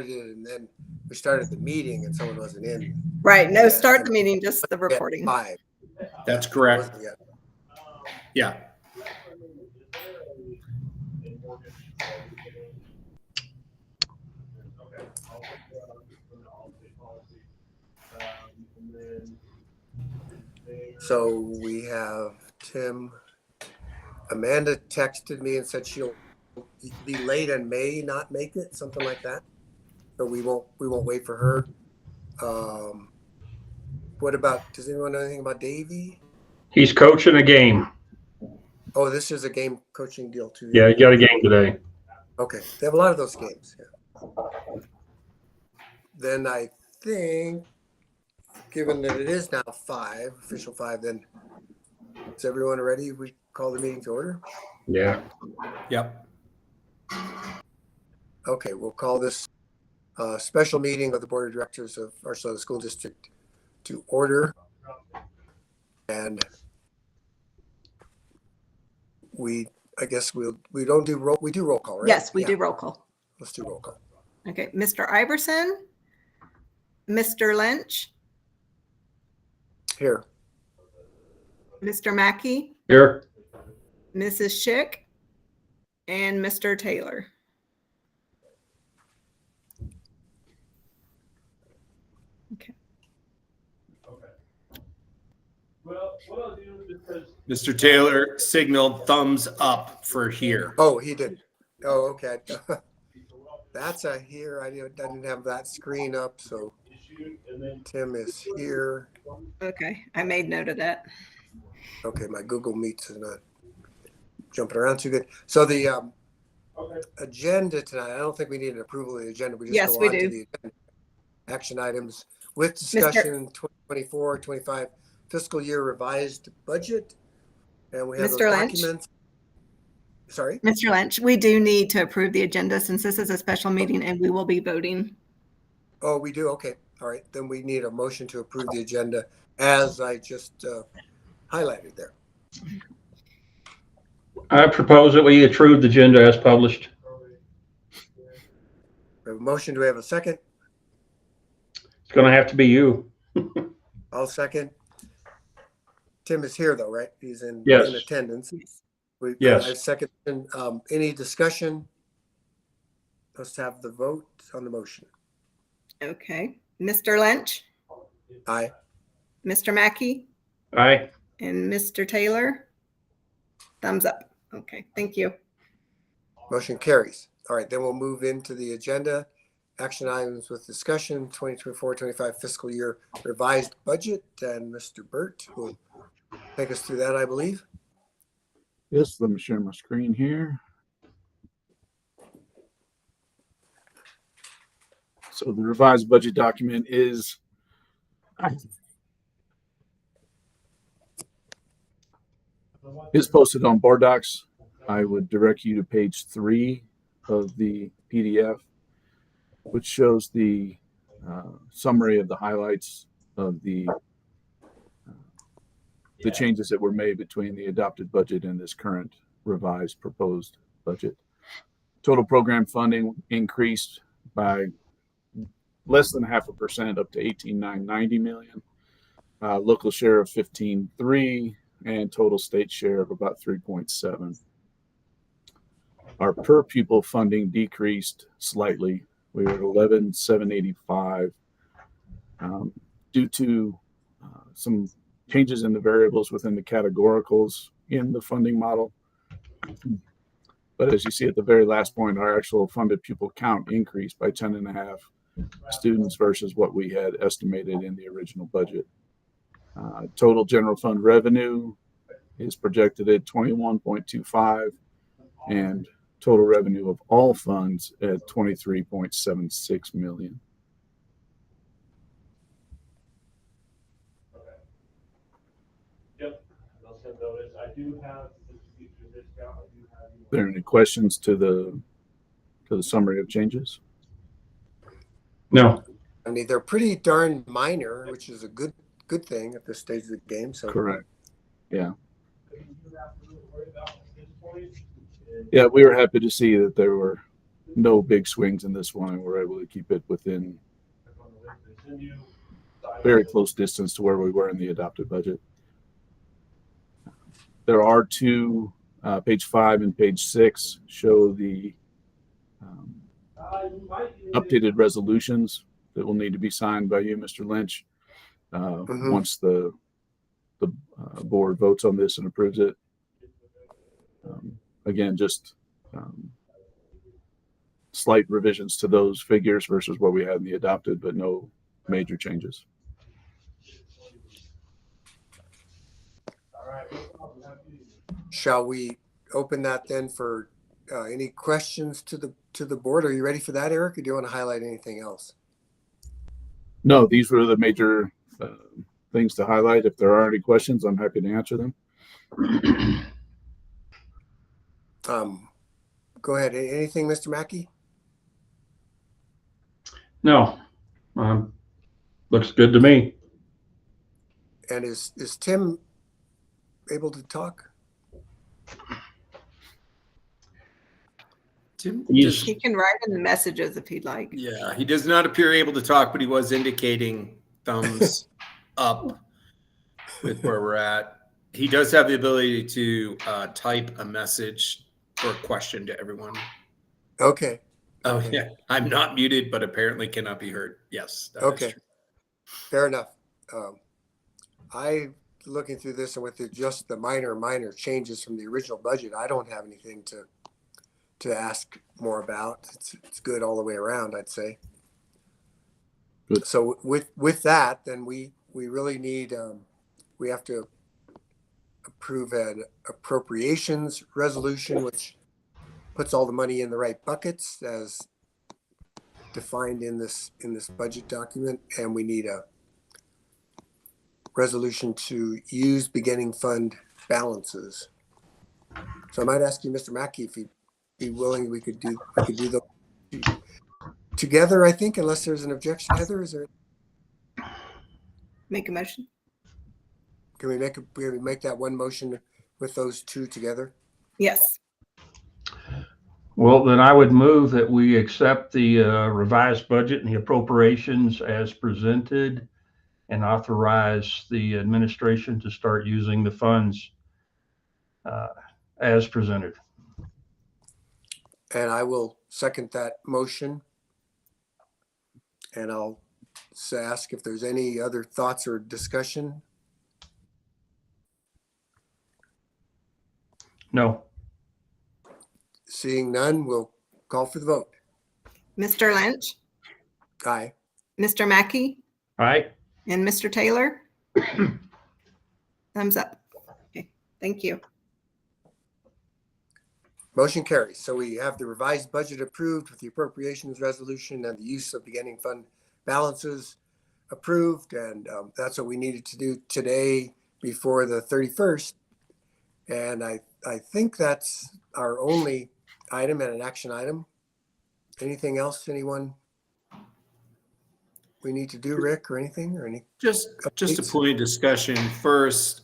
it, and then we started the meeting and someone wasn't in. Right. No, Yeah, start and the meeting, just the at recording. 5. That's It correct. wasn't yet. Yeah. So we have Tim. Amanda texted me and said she'll be late and may not make it, something like that. So we won't wait for her. What about, does anyone know anything about Davey? He's coaching a game. Oh, this is a game coaching deal too. Yeah, he got a game today. Okay. They have a lot of those games. Yeah. Then I think, given that it is now 5, official 5, then is everyone ready? We call the meeting to order? Yeah. Yep. Okay, we'll call this special meeting of the Board of Directors of Archuleta School District to order. And I guess we do roll call, right? Yes, we do roll call. Let's do roll call. Okay. Mr. Iverson, Mr. Lynch, Here. Mr. Mackey, Here. Mrs. Schick, and Mr. Taylor. Okay. Well, what I'll do is because Mr. Taylor signaled thumbs up for here. Oh, he did. Oh, okay. That's a here. I didn't have that screen up, so Tim is here. Okay. I made note of that. Okay, my Google Meets is not jumping around too good. So the agenda tonight, I don't think we need an approval of the agenda. We just Yes, go we on do. to the agenda. Action items with discussion 2024-25 fiscal year revised budget. And we have those Mr. Lynch? documents. Sorry? Mr. Lynch, we do need to approve the agenda since this is a special meeting and we will be voting. Oh, we do? Okay. All right. Then we need a motion to approve the agenda as I just highlighted there. I propose that we approve the agenda as published. We have a motion. Do we have a second? It's going to have to be you. I'll second. Tim is here though, right? He's in Yes. attendance. Yes. I second. Any discussion? Let's have the vote on the motion. Okay. Mr. Lynch, Aye. Mr. Mackey, Aye. and Mr. Taylor. Thumbs up. Okay. Thank you. Motion carries. All right, then we'll move into the agenda. Action items with discussion 2024-25 fiscal year revised budget. And Mr. Burt will take us through that, I believe. Yes, let me share my screen here. So the revised budget document is posted on Board Docs. I would direct you to page 3 of the PDF, which shows the summary of the highlights of the changes that were made between the adopted budget and this current revised proposed budget. Total program funding increased by less than 0.5% up to 18,990 million. Local share of 15.3 and total state share of about 3.7. Our per pupil funding decreased slightly. We were at 11,785 due to some changes in the variables within the categoricals in the funding model. But as you see at the very last point, our actual funded pupil count increased by 10.5 students versus what we had estimated in the original budget. Total general fund revenue is projected at 21.25 and total revenue of all funds at 23.76 million. Yep, I'll send those. I do have the teacher discount. I do have. Are there any questions to the summary of changes? No. I mean, they're pretty darn minor, which is a good thing at this stage of the game. So Correct. Yeah. Yeah, we were happy to see that there were no big swings in this one, and we're able to keep it within very close distance to where we were in the adopted budget. There are two, page 5 and page 6 show the updated resolutions that will need to be signed by you, Mr. Lynch, once the board votes on this and approves it. Again, just slight revisions to those figures versus what we had in the adopted, but no major changes. Shall we open that then for any questions to the board? Are you ready for that, Eric, or do you want to highlight anything else? No, these were the major things to highlight. If there are any questions, I'm happy to answer them. Go ahead. Anything, Mr. Mackey? No. Looks good to me. And is Tim able to talk? Tim, Yes. He can write in the messages if he'd like. yeah, he does not appear able to talk, but he was indicating thumbs up with where we're at. He does have the ability to type a message or a question to everyone. Okay. Oh, Okay. yeah. I'm not muted, but apparently cannot be heard. Yes. that is Okay. true. Fair enough. I, looking through this and with just the minor changes from the original budget, I don't have anything to ask more about. It's good all the way around, I'd say. Good. So with that, then we really need, we have to approve an appropriations resolution, which puts all the money in the right buckets as defined in this budget document, and we need a resolution to use beginning fund balances. So I might ask you, Mr. Mackey, if you'd be willing, we could do them together, I think, unless there's an objection. Heather, is there? Make a motion. Can we make that one motion with those two together? Yes. Well, then I would move that we accept the revised budget and the appropriations as presented and authorize the administration to start using the funds as presented. And I will second that motion. And I'll ask if there's any other thoughts or discussion. No. Seeing none, we'll call for the vote. Mr. Lynch, Aye. Mr. Mackey, All right. and Mr. Taylor? Thumbs up. Okay, thank you. Motion carries. So we have the revised budget approved with the appropriations resolution and the use of beginning fund balances approved. And that's what we needed to do today before the 31st. And I think that's our only item and an action item. Anything else, anyone we need to do, Rick, or anything, or any? Just a Updates? point of discussion first.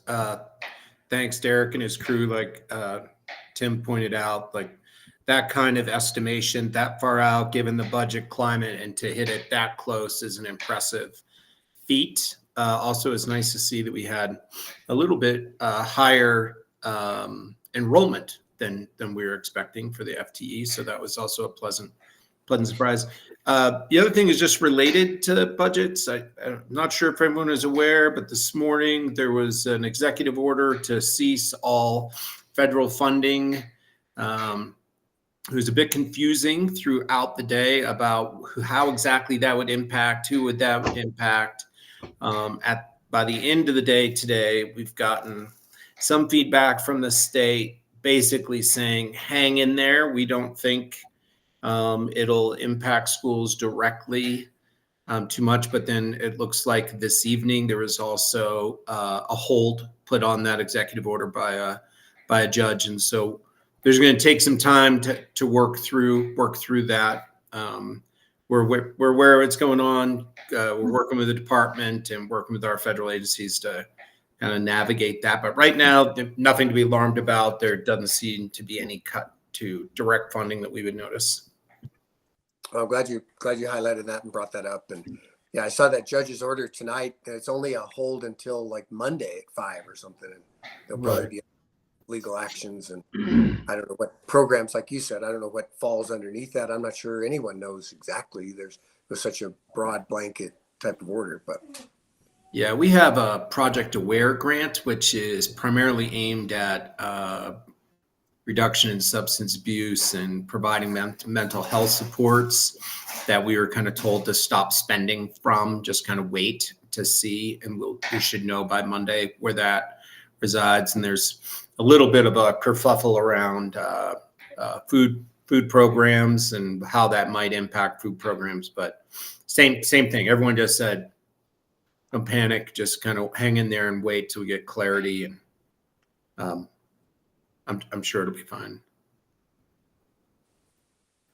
Thanks, Derek and his crew. Like Tim pointed out, like that kind of estimation that far out, given the budget climate, and to hit it that close is an impressive feat. Also, it's nice to see that we had a little bit higher enrollment than we were expecting for the FTE. So that was also a pleasant surprise. The other thing is just related to budgets. I'm not sure if everyone is aware, but this morning there was an executive order to cease all federal funding. It was a bit confusing throughout the day about how exactly that would impact, who would that impact. By the end of the day today, we've gotten some feedback from the state basically saying, hang in there. We don't think it'll impact schools directly too much. But then it looks like this evening there was also a hold put on that executive order by a judge. And so there's going to take some time to work through that. We're aware of what's going on. We're working with the department and working with our federal agencies to kind of navigate that. But right now, nothing to be alarmed about. There doesn't seem to be any cut to direct funding that we would notice. Well, I'm glad you highlighted that and brought that up. And yeah, I saw that judge's order tonight, and it's only a hold until like Monday at 5 or something. And there'll probably Right. be legal actions, and I don't know what programs, like you said, I don't know what falls underneath that. I'm not sure anyone knows exactly. There's such a broad blanket type of order, but Yeah, we have a Project Aware grant, which is primarily aimed at reduction in substance abuse and providing mental health supports that we were kind of told to stop spending from, just kind of wait to see. And we should know by Monday where that resides. And there's a little bit of a kerfuffle around food programs and how that might impact food programs. But same thing. Everyone just said, don't panic, just kind of hang in there and wait till we get clarity. And I'm sure it'll be fine.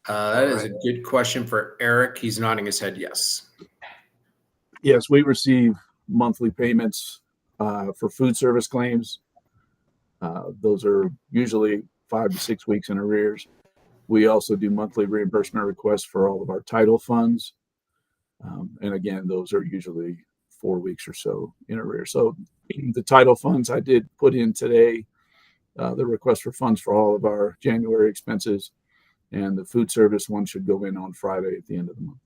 That is a good question for Eric. He's nodding his head yes. Yes, we receive monthly payments for food service claims. Those are usually 5 to 6 weeks in arrears. We also do monthly reimbursement requests for all of our title funds. And again, those are usually 4 weeks or so in arrears. So the title funds I did put in today, the request for funds for all of our January expenses, and the food service one should go in on Friday at the end of the month.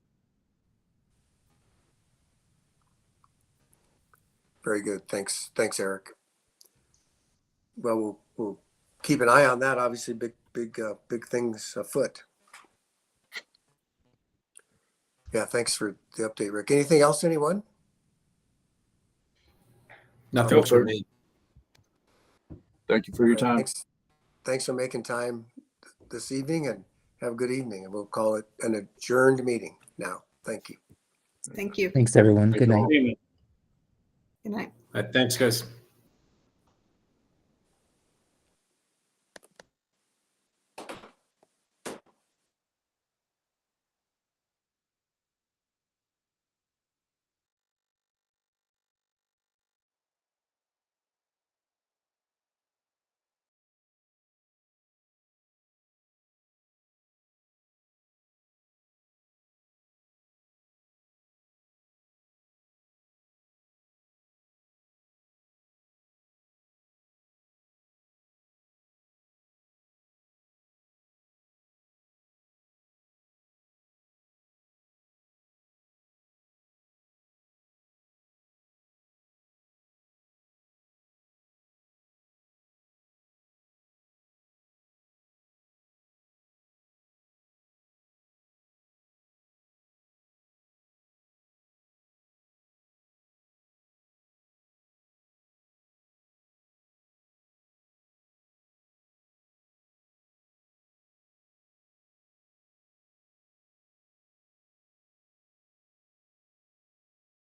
very good. Thanks, Eric. Well, we'll keep an eye on that. Obviously, big things afoot. Yeah, thanks for the update, Rick. Anything else, anyone? Nothing No, for sir. me. Thank you for your time. Thanks for making time this evening, and have a good evening. And we'll call it an adjourned meeting now. Thank you. Thank you. Thanks, everyone. Good night. Good night. Thanks, guys.